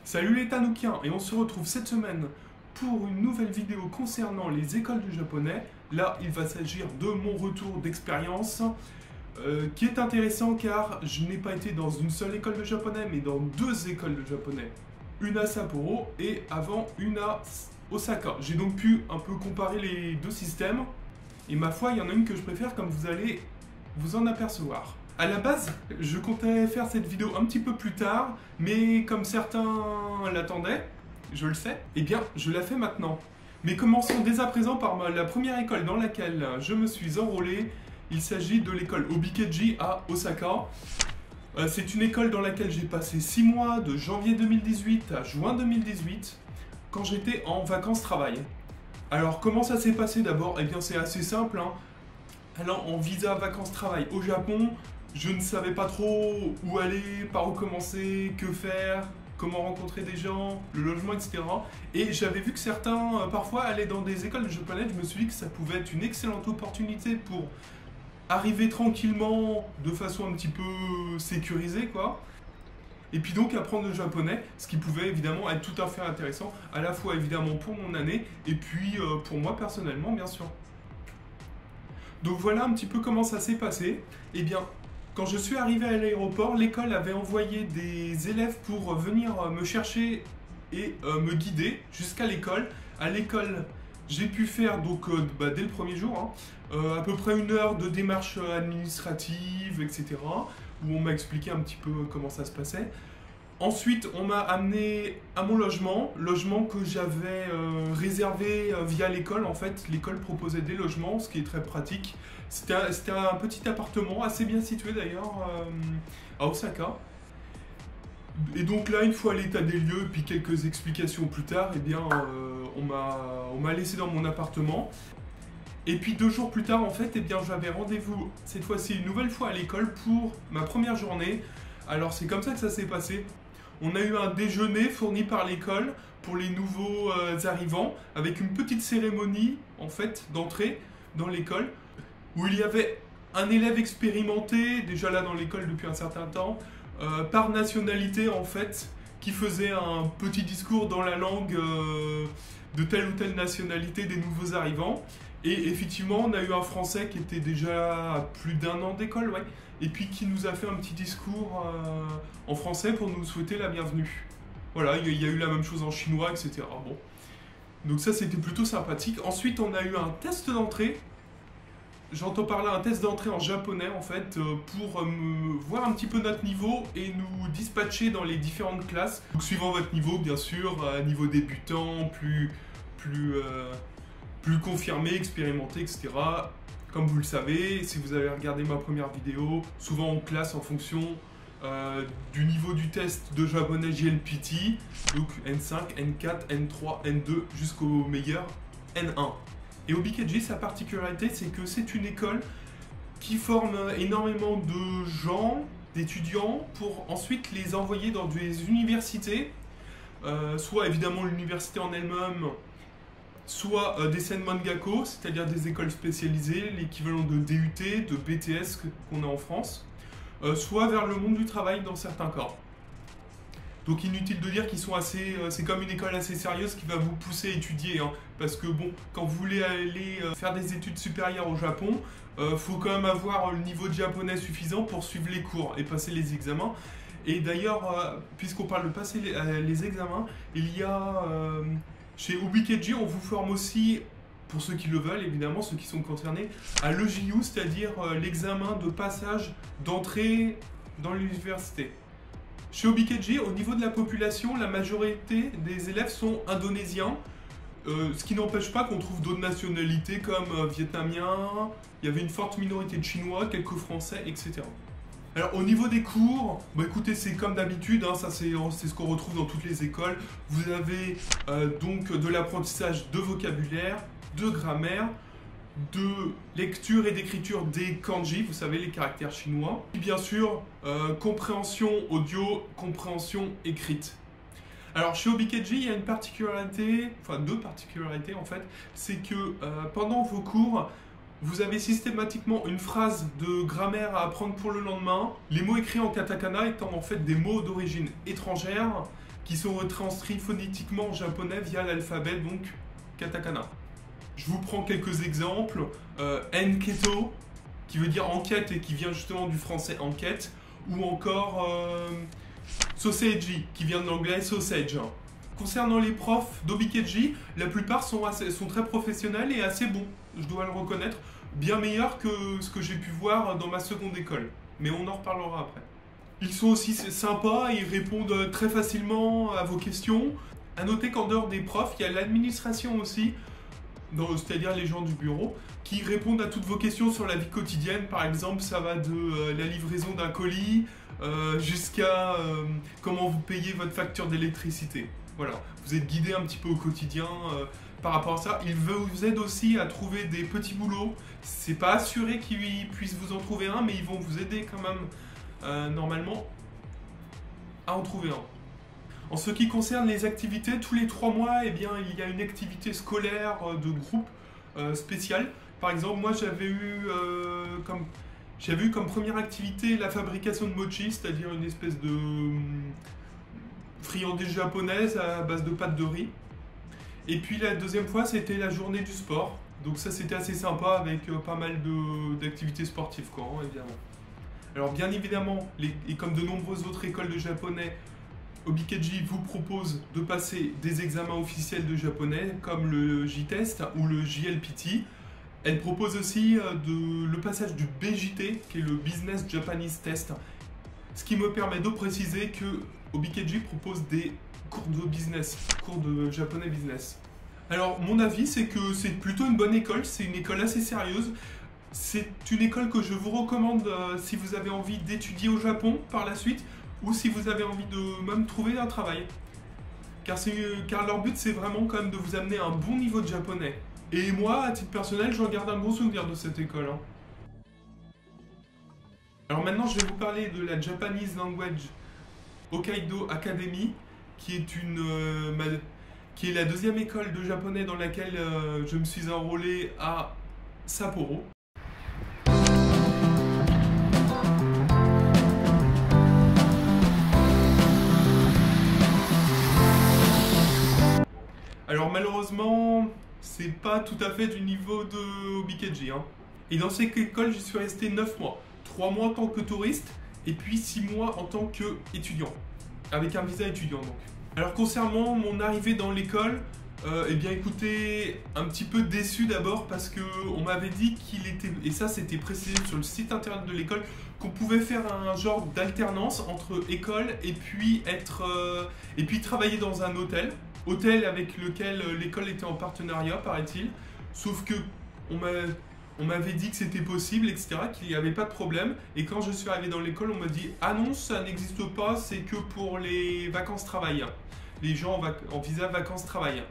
Salut les Tanoukiens, et on se retrouve cette semaine pour une nouvelle vidéo concernant les écoles de japonais. Là, il va s'agir de mon retour d'expérience qui est intéressant car je n'ai pas été dans une seule école de japonais mais dans deux écoles de japonais. Une à Sapporo et avant une à Osaka. J'ai donc pu un peu comparer les deux systèmes et ma foi, il y en a une que je préfère comme vous allez vous en apercevoir. À la base, je comptais faire cette vidéo un petit peu plus tard, mais comme certains l'attendaient, je le sais, eh bien, je la fais maintenant. Mais commençons dès à présent par la première école dans laquelle je me suis enrôlé. Il s'agit de l'école Obikeji à Osaka. C'est une école dans laquelle j'ai passé 6 mois, de janvier 2018 à juin 2018, quand j'étais en vacances-travail. Alors, comment ça s'est passé d'abord? Eh bien, c'est assez simple, hein. Alors, en visa vacances-travail au Japon, je ne savais pas trop où aller, par où commencer, que faire, comment rencontrer des gens, le logement, etc. Et j'avais vu que certains, parfois, allaient dans des écoles de japonais. Je me suis dit que ça pouvait être une excellente opportunité pour arriver tranquillement, de façon un petit peu sécurisée, quoi. Et puis donc apprendre le japonais, ce qui pouvait évidemment être tout à fait intéressant, à la fois évidemment pour mon année, et puis pour moi personnellement, bien sûr. Donc voilà un petit peu comment ça s'est passé. Eh bien, quand je suis arrivé à l'aéroport, l'école avait envoyé des élèves pour venir me chercher et me guider jusqu'à l'école. À l'école, j'ai pu faire donc dès le premier jour, à peu près 1 heure de démarche administrative, etc. Où on m'a expliqué un petit peu comment ça se passait. Ensuite, on m'a amené à mon logement que j'avais réservé via l'école. En fait, l'école proposait des logements, ce qui est très pratique. C'était un petit appartement, assez bien situé d'ailleurs, à Osaka. Et donc là, une fois l'état des lieux, puis quelques explications plus tard, eh bien, on m'a laissé dans mon appartement. Et puis 2 jours plus tard, en fait, eh bien, j'avais rendez-vous, cette fois-ci, une nouvelle fois à l'école pour ma première journée. Alors, c'est comme ça que ça s'est passé. On a eu un déjeuner fourni par l'école pour les nouveaux arrivants, avec une petite cérémonie, en fait, d'entrée dans l'école, où il y avait un élève expérimenté, déjà là dans l'école depuis un certain temps, par nationalité, en fait, qui faisait un petit discours dans la langue de telle ou telle nationalité des nouveaux arrivants. Et effectivement, on a eu un Français qui était déjà à plus d'1 an d'école, ouais, et puis qui nous a fait un petit discours en français pour nous souhaiter la bienvenue. Voilà, il y a eu la même chose en chinois, etc. Bon. Donc ça, c'était plutôt sympathique. Ensuite, on a eu un test d'entrée. J'entends par là un test d'entrée en japonais, en fait, pour voir un petit peu notre niveau et nous dispatcher dans les différentes classes. Donc, suivant votre niveau, bien sûr, niveau débutant, plus confirmé, expérimenté, etc. Comme vous le savez, si vous avez regardé ma première vidéo, souvent on classe en fonction du niveau du test de japonais JLPT, donc N5, N4, N3, N2 jusqu'au meilleur N1. Et Obikeji, sa particularité, c'est que c'est une école qui forme énormément de gens, d'étudiants, pour ensuite les envoyer dans des universités, soit évidemment l'université en elle-même, soit des Senmangako, c'est-à-dire des écoles spécialisées, l'équivalent de DUT, de BTS qu'on a en France, soit vers le monde du travail dans certains cas. Donc inutile de dire qu'ils sont assez, c'est comme une école assez sérieuse qui va vous pousser à étudier, hein, parce que bon, quand vous voulez aller faire des études supérieures au Japon, faut quand même avoir le niveau de japonais suffisant pour suivre les cours et passer les examens. Et d'ailleurs, puisqu'on parle de passer les examens, il y a chez Obikeji, on vous forme aussi, pour ceux qui le veulent, évidemment, ceux qui sont concernés, à l'EJU, c'est-à-dire l'examen de passage d'entrée dans l'université. Chez Obikeji, au niveau de la population, la majorité des élèves sont indonésiens, ce qui n'empêche pas qu'on trouve d'autres nationalités comme vietnamiens, il y avait une forte minorité de chinois, quelques français, etc. Alors au niveau des cours, bah écoutez, c'est comme d'habitude, hein, ça c'est ce qu'on retrouve dans toutes les écoles. Vous avez donc de l'apprentissage de vocabulaire, de grammaire, de lecture et d'écriture des kanji, vous savez, les caractères chinois. Et bien sûr, compréhension audio, compréhension écrite. Alors chez Obikeji, il y a une particularité, enfin 2 particularités en fait, c'est que pendant vos cours, vous avez systématiquement une phrase de grammaire à apprendre pour le lendemain, les mots écrits en katakana étant en fait des mots d'origine étrangère, qui sont retranscrits phonétiquement en japonais via l'alphabet, donc katakana. Je vous prends quelques exemples. Enketo, qui veut dire enquête et qui vient justement du français enquête, ou encore Soseiji, qui vient de l'anglais sausage. Concernant les profs d'Obikeji, la plupart sont très professionnels et assez bons, je dois le reconnaître, bien meilleurs que ce que j'ai pu voir dans ma seconde école, mais on en reparlera après. Ils sont aussi sympas, ils répondent très facilement à vos questions. À noter qu'en dehors des profs, il y a l'administration aussi, c'est-à-dire les gens du bureau, qui répondent à toutes vos questions sur la vie quotidienne. Par exemple, ça va de la livraison d'un colis jusqu'à comment vous payez votre facture d'électricité. Voilà, vous êtes guidé un petit peu au quotidien par rapport à ça. Ils vous aident aussi à trouver des petits boulots. C'est pas assuré qu'ils puissent vous en trouver un, mais ils vont vous aider quand même normalement à en trouver un. En ce qui concerne les activités, tous les 3 mois, eh bien, il y a une activité scolaire de groupe spéciale. Par exemple, moi j'avais eu comme première activité la fabrication de mochi, c'est-à-dire une espèce de friandise japonaise à base de pâte de riz. Et puis la deuxième fois, c'était la journée du sport. Donc ça, c'était assez sympa avec pas mal d'activités sportives, quoi, hein, évidemment. Alors bien évidemment, et comme de nombreuses autres écoles de japonais, Obikeji vous propose de passer des examens officiels de japonais comme le J-Test ou le JLPT. Elle propose aussi le passage du BJT, qui est le Business Japanese Test, ce qui me permet de préciser que Obikeji propose des cours de business, cours de japonais business. Alors mon avis, c'est que c'est plutôt une bonne école, c'est une école assez sérieuse. C'est une école que je vous recommande si vous avez envie d'étudier au Japon par la suite, ou si vous avez envie de même trouver un travail. Car leur but, c'est vraiment quand même de vous amener à un bon niveau de japonais. Et moi, à titre personnel, j'en garde un bon souvenir de cette école. Hein. Alors maintenant, je vais vous parler de la Japanese Language Hokkaido Academy, qui est la deuxième école de japonais dans laquelle je me suis enrôlé à Sapporo. Alors malheureusement, c'est pas tout à fait du niveau de Obikeji. Hein. Et dans cette école, j'y suis resté 9 mois. 3 mois en tant que touriste et puis 6 mois en tant qu'étudiant. Avec un visa étudiant donc. Alors concernant mon arrivée dans l'école, eh bien écoutez, un petit peu déçu d'abord parce qu'on m'avait dit qu'il était, et ça c'était précisé sur le site internet de l'école, qu'on pouvait faire un genre d'alternance entre école et puis travailler dans un hôtel avec lequel l'école était en partenariat, paraît-il. Sauf que on m'avait dit que c'était possible, etc., qu'il n'y avait pas de problème. Et quand je suis arrivé dans l'école, on m'a dit « Ah non, ça n'existe pas, c'est que pour les vacances-travail. Les gens en visa vacances-travail. »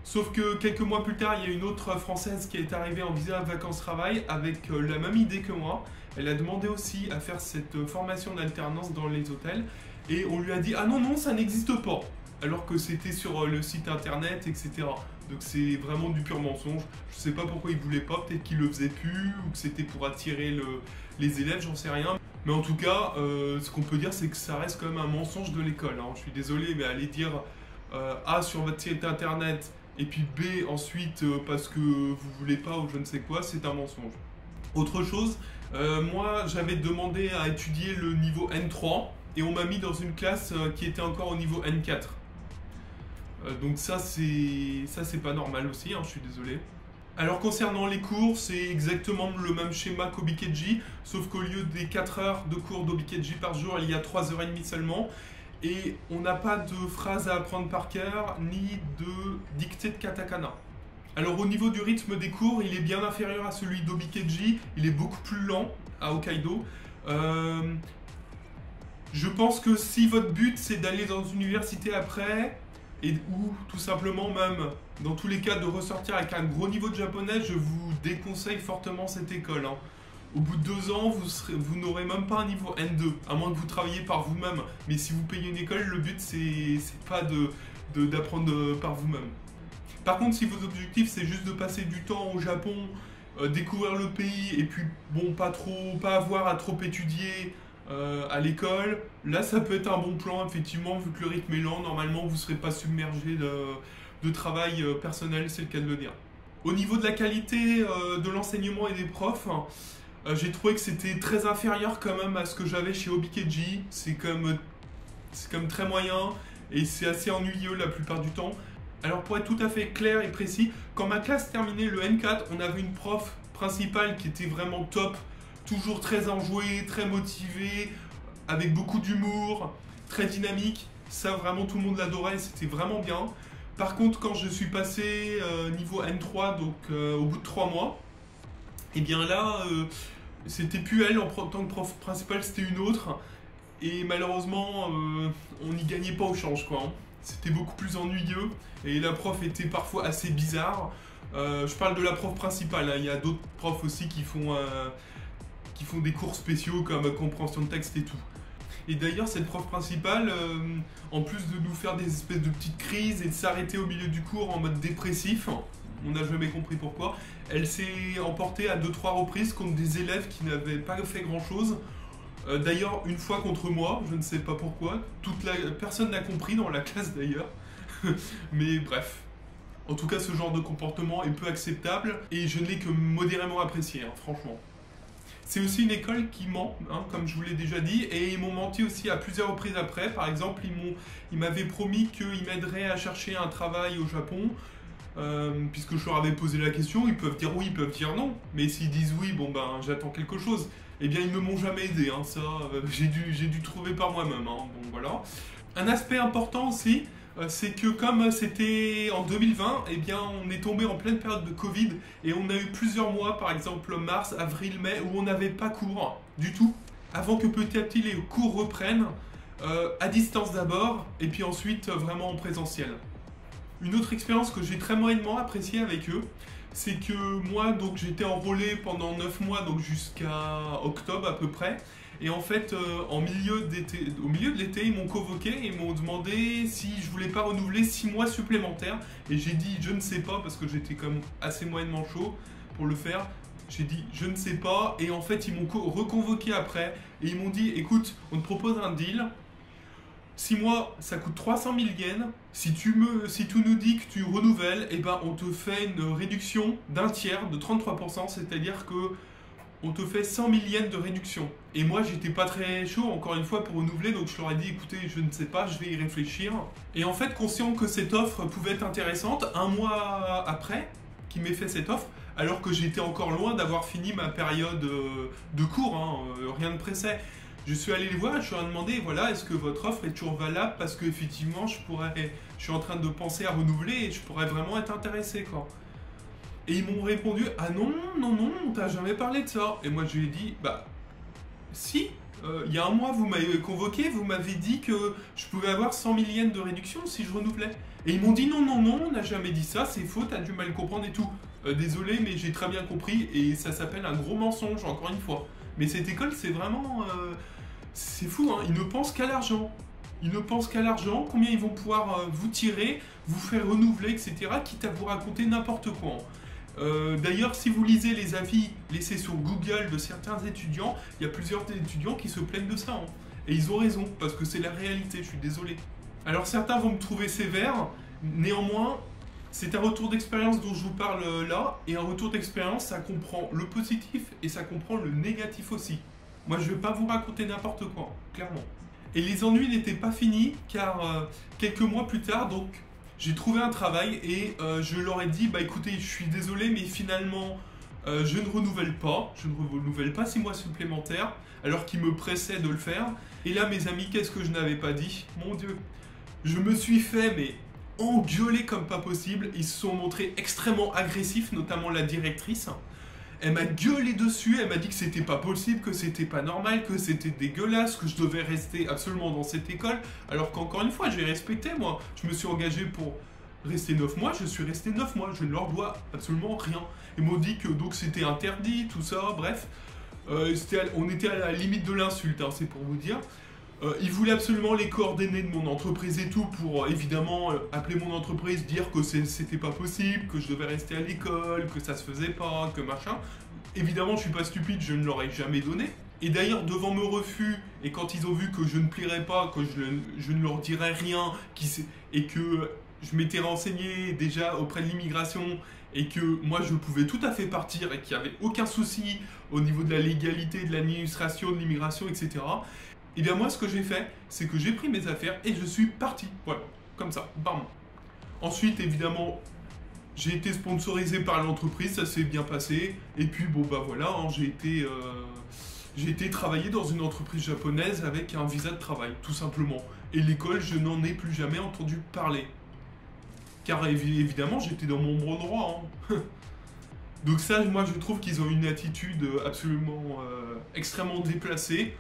Sauf que quelques mois plus tard, il y a une autre Française qui est arrivée en visa vacances-travail avec la même idée que moi. Elle a demandé aussi à faire cette formation d'alternance dans les hôtels. Et on lui a dit « Ah non, non, ça n'existe pas !» alors que c'était sur le site internet, etc. Donc c'est vraiment du pur mensonge. Je sais pas pourquoi ils voulaient pas, peut-être qu'ils le faisaient plus, ou que c'était pour attirer les élèves, j'en sais rien. Mais en tout cas, ce qu'on peut dire, c'est que ça reste quand même un mensonge de l'école. Hein. Je suis désolé, mais aller dire A sur votre site internet, et puis B ensuite parce que vous voulez pas ou je ne sais quoi, c'est un mensonge. Autre chose, moi j'avais demandé à étudier le niveau N3, et on m'a mis dans une classe qui était encore au niveau N4. Donc ça c'est pas normal aussi, hein, je suis désolé. Alors concernant les cours, c'est exactement le même schéma qu'Obikeji, sauf qu'au lieu des 4 heures de cours d'Obikeji par jour, il y a 3h30 seulement. Et on n'a pas de phrases à apprendre par cœur, ni de dictée de katakana. Alors au niveau du rythme des cours, il est bien inférieur à celui d'Obikeji, il est beaucoup plus lent à Hokkaido. Je pense que si votre but c'est d'aller dans une université après, ou tout simplement même, dans tous les cas, de ressortir avec un gros niveau de japonais, je vous déconseille fortement cette école. Hein. Au bout de 2 ans, vous n'aurez même pas un niveau N2, à moins que vous travailliez par vous-même. Mais si vous payez une école, le but c'est pas d'apprendre par vous-même. Par contre, si vos objectifs c'est juste de passer du temps au Japon, découvrir le pays, et puis bon, pas avoir à trop étudier, à l'école. Là, ça peut être un bon plan, effectivement, vu que le rythme est lent. Normalement, vous ne serez pas submergé de travail personnel, c'est le cas de le dire. Au niveau de la qualité de l'enseignement et des profs, j'ai trouvé que c'était très inférieur quand même à ce que j'avais chez Obikeji. C'est comme très moyen et c'est assez ennuyeux la plupart du temps. Alors pour être tout à fait clair et précis, quand ma classe terminait le N4, on avait une prof principale qui était vraiment top, toujours très enjouée, très motivée, avec beaucoup d'humour, très dynamique. Ça vraiment tout le monde l'adorait, c'était vraiment bien. Par contre quand je suis passé niveau N3, donc au bout de 3 mois, et bien là c'était plus elle en tant que prof principale, c'était une autre. Et malheureusement on n'y gagnait pas au change quoi, hein. C'était beaucoup plus ennuyeux et la prof était parfois assez bizarre. Je parle de la prof principale, hein. Il y a d'autres profs aussi qui font des cours spéciaux comme compréhension de texte et tout. Et d'ailleurs cette prof principale, en plus de nous faire des espèces de petites crises et de s'arrêter au milieu du cours en mode dépressif, on n'a jamais compris pourquoi, elle s'est emportée à 2-3 reprises contre des élèves qui n'avaient pas fait grand chose. D'ailleurs, une fois contre moi, je ne sais pas pourquoi, personne n'a compris dans la classe d'ailleurs, mais bref. En tout cas, ce genre de comportement est peu acceptable et je ne l'ai que modérément apprécié, hein, franchement. C'est aussi une école qui ment, hein, comme je vous l'ai déjà dit, et ils m'ont menti aussi à plusieurs reprises après. Par exemple, ils m'avaient promis qu'ils m'aideraient à chercher un travail au Japon, puisque je leur avais posé la question. Ils peuvent dire oui, ils peuvent dire non, mais s'ils disent oui, bon ben j'attends quelque chose. Eh bien, ils ne m'ont jamais aidé, hein, ça, j'ai dû trouver par moi-même, hein, bon voilà. Un aspect important aussi, c'est que comme c'était en 2020, eh bien, on est tombé en pleine période de Covid et on a eu plusieurs mois, par exemple mars, avril, mai, où on n'avait pas cours du tout, avant que petit à petit les cours reprennent, à distance d'abord, et puis ensuite vraiment en présentiel. Une autre expérience que j'ai très moyennement appréciée avec eux, c'est que moi, donc j'étais enrôlé pendant 9 mois, donc jusqu'à octobre à peu près. Et en fait, au milieu de l'été, ils m'ont convoqué et ils m'ont demandé si je voulais pas renouveler 6 mois supplémentaires. Et j'ai dit je ne sais pas parce que j'étais comme assez moyennement chaud pour le faire. J'ai dit je ne sais pas et en fait ils m'ont reconvoqué après et ils m'ont dit écoute, on te propose un deal. 6 mois, ça coûte 300 000 yens. Si tu nous dis que tu renouvelles, eh ben, on te fait une réduction d'un tiers, de 33%, c'est-à-dire que on te fait 100 000 yens de réduction. Et moi, j'étais pas très chaud, encore une fois, pour renouveler, donc je leur ai dit, écoutez, je ne sais pas, je vais y réfléchir. Et en fait, conscient que cette offre pouvait être intéressante, un mois après qu'ils m'aient fait cette offre, alors que j'étais encore loin d'avoir fini ma période de cours, hein, rien ne pressait. Je suis allé les voir et je leur ai demandé, voilà, est-ce que votre offre est toujours valable parce qu'effectivement, je suis en train de penser à renouveler et je pourrais vraiment être intéressé, quoi. Et ils m'ont répondu, ah non, non, non, on t'a jamais parlé de ça. Et moi, je lui ai dit, bah, si, il y a un mois, vous m'avez convoqué, vous m'avez dit que je pouvais avoir 100 000 yens de réduction si je renouvelais. Et ils m'ont dit, non, non, non, on n'a jamais dit ça, c'est faux, t'as dû mal comprendre et tout. Désolé, mais j'ai très bien compris et ça s'appelle un gros mensonge, encore une fois. Mais cette école, c'est vraiment... c'est fou, hein, ils ne pensent qu'à l'argent. Ils ne pensent qu'à l'argent, combien ils vont pouvoir vous tirer, vous faire renouveler, etc. Quitte à vous raconter n'importe quoi. D'ailleurs, si vous lisez les avis laissés sur Google de certains étudiants, il y a plusieurs étudiants qui se plaignent de ça. Hein. Et ils ont raison, parce que c'est la réalité, je suis désolé. Alors certains vont me trouver sévère, néanmoins, c'est un retour d'expérience dont je vous parle là, et un retour d'expérience, ça comprend le positif et ça comprend le négatif aussi. Moi, je ne vais pas vous raconter n'importe quoi, clairement. Et les ennuis n'étaient pas finis, car quelques mois plus tard, donc, j'ai trouvé un travail et je leur ai dit, bah écoutez, je suis désolé, mais finalement, je ne renouvelle pas. Je ne renouvelle pas 6 mois supplémentaires, alors qu'ils me pressaient de le faire. Et là, mes amis, qu'est-ce que je n'avais pas dit? Mon Dieu, je me suis fait, mais engueuler comme pas possible. Ils se sont montrés extrêmement agressifs, notamment la directrice. Elle m'a gueulé dessus, elle m'a dit que c'était pas possible, que c'était pas normal, que c'était dégueulasse, que je devais rester absolument dans cette école, alors qu'encore une fois, j'ai respecté, moi. Je me suis engagé pour rester 9 mois, je suis resté 9 mois, je ne leur dois absolument rien. Ils m'ont dit que donc c'était interdit, tout ça, bref. On était à la limite de l'insulte, hein, c'est pour vous dire. Ils voulaient absolument les coordonnées de mon entreprise et tout pour évidemment appeler mon entreprise, dire que c'était pas possible, que je devais rester à l'école, que ça se faisait pas, que machin. Évidemment, je suis pas stupide, je ne leur ai jamais donné. Et d'ailleurs, devant mes refus, et quand ils ont vu que je ne plierais pas, que je ne leur dirais rien, et que je m'étais renseigné déjà auprès de l'immigration, et que moi je pouvais tout à fait partir, et qu'il n'y avait aucun souci au niveau de la légalité, de l'administration, de l'immigration, etc. Et bien moi, ce que j'ai fait, c'est que j'ai pris mes affaires et je suis parti. Voilà, comme ça, bam. Ensuite, évidemment, j'ai été sponsorisé par l'entreprise, ça s'est bien passé. Et puis, bon, bah voilà, hein, j'ai été travailler dans une entreprise japonaise avec un visa de travail, tout simplement. Et l'école, je n'en ai plus jamais entendu parler. Car évidemment, j'étais dans mon bon droit. Hein. Donc ça, moi, je trouve qu'ils ont une attitude absolument extrêmement déplacée,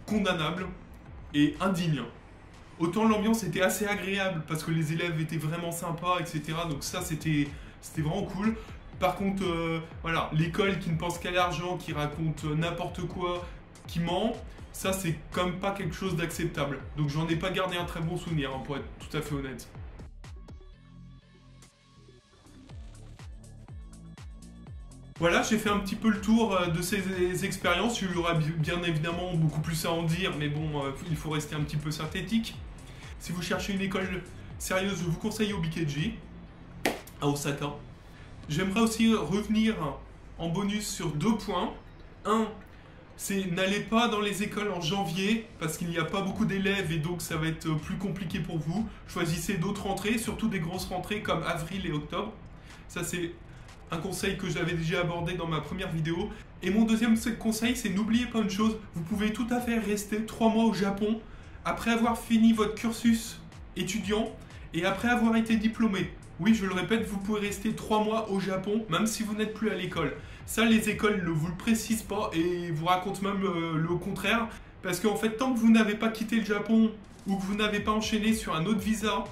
condamnable et indigne. Autant l'ambiance était assez agréable parce que les élèves étaient vraiment sympas, etc. Donc ça, c'était vraiment cool. Par contre, voilà, l'école qui ne pense qu'à l'argent, qui raconte n'importe quoi, qui ment, ça, c'est quand même pas quelque chose d'acceptable. Donc j'en ai pas gardé un très bon souvenir, hein, pour être tout à fait honnête. Voilà, j'ai fait un petit peu le tour de ces expériences. Il y aura bien évidemment beaucoup plus à en dire, mais bon, il faut rester un petit peu synthétique. Si vous cherchez une école sérieuse, je vous conseille Obikeji, à Osaka. J'aimerais aussi revenir en bonus sur 2 points. Un, c'est n'allez pas dans les écoles en janvier, parce qu'il n'y a pas beaucoup d'élèves et donc ça va être plus compliqué pour vous. Choisissez d'autres rentrées, surtout des grosses rentrées comme avril et octobre. Ça, c'est un conseil que j'avais déjà abordé dans ma première vidéo. Et mon deuxième conseil, c'est n'oubliez pas une chose, vous pouvez tout à fait rester 3 mois au Japon après avoir fini votre cursus étudiant et après avoir été diplômé. Oui, je le répète, vous pouvez rester 3 mois au Japon, même si vous n'êtes plus à l'école. Ça, les écoles ne vous le précisent pas et vous racontent même le contraire. Parce qu'en fait, tant que vous n'avez pas quitté le Japon ou que vous n'avez pas enchaîné sur un autre visa,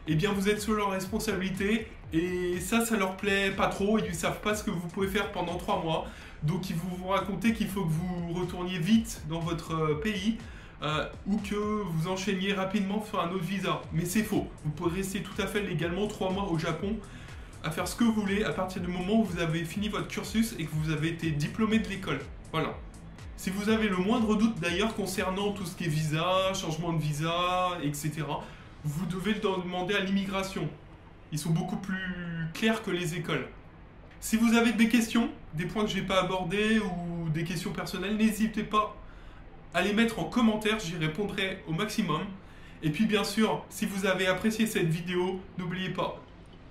eh bien vous êtes sous leur responsabilité et ça leur plaît pas trop, ils ne savent pas ce que vous pouvez faire pendant 3 mois. Donc ils vous racontent qu'il faut que vous retourniez vite dans votre pays ou que vous enchaîniez rapidement sur un autre visa. Mais c'est faux, vous pouvez rester tout à fait légalement 3 mois au Japon à faire ce que vous voulez à partir du moment où vous avez fini votre cursus et que vous avez été diplômé de l'école. Voilà. Si vous avez le moindre doute d'ailleurs concernant tout ce qui est visa, changement de visa, etc., vous devez le demander à l'immigration. Ils sont beaucoup plus clairs que les écoles. Si vous avez des questions, des points que je n'ai pas abordés ou des questions personnelles, n'hésitez pas à les mettre en commentaire, j'y répondrai au maximum. Et puis bien sûr, si vous avez apprécié cette vidéo, n'oubliez pas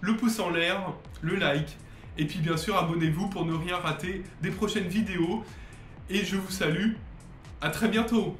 le pouce en l'air, le like, et puis bien sûr abonnez-vous pour ne rien rater des prochaines vidéos. Et je vous salue, à très bientôt!